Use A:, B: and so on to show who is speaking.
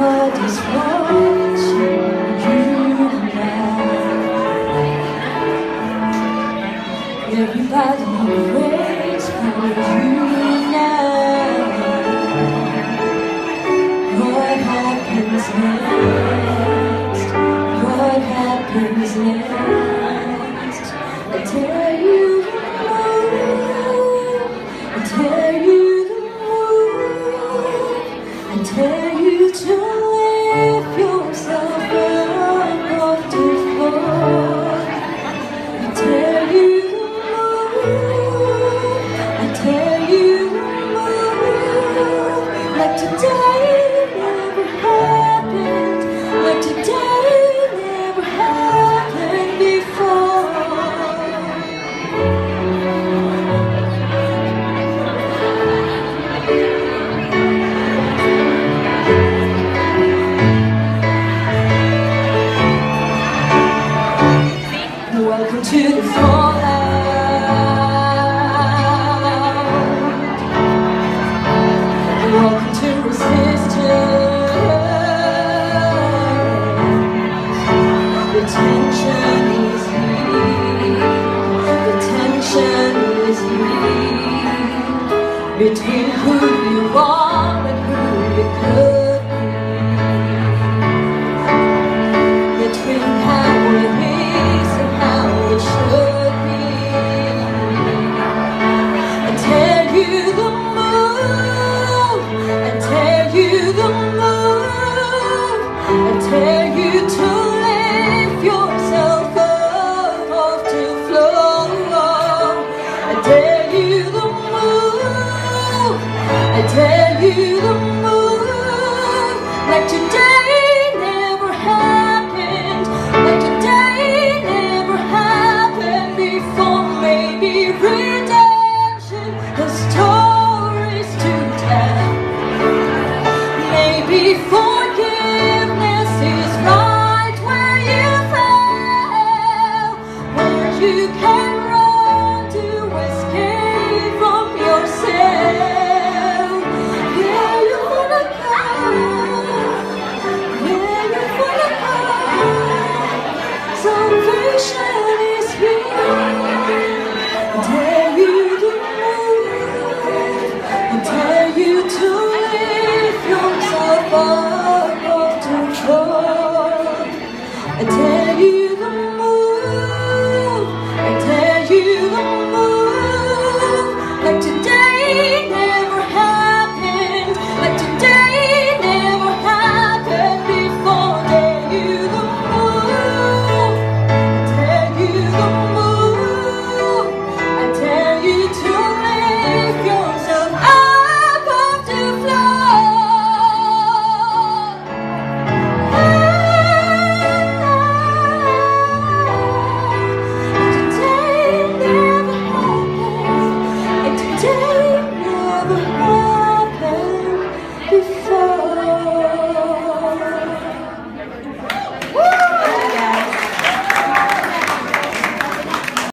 A: Everybody's watching you now. Everybody waits for you now. What happens next? What happens next? I tell you the move. I tell you the move. I tell you to lift yourself up off the floor. I tell you the move. I tell you the move. Like today never happened. Like today never happened before. Welcome to the fallout. Welcome to resistance. The tension is here. The tension is here. Between who you are and who you could be. Between how it is and how it should be. I tell you the move. I tell you the move. I tell you to lift yourself up off the floor. I tell you the move. I tell you the move. Like today never happened. Like today never happened before. Maybe redemption has stories to tell. Maybe forgiveness is right where you fell, where you can run to escape from yourself. Where you wanna go, where you wanna go. Salvation is here. I tell you to move, I tell you to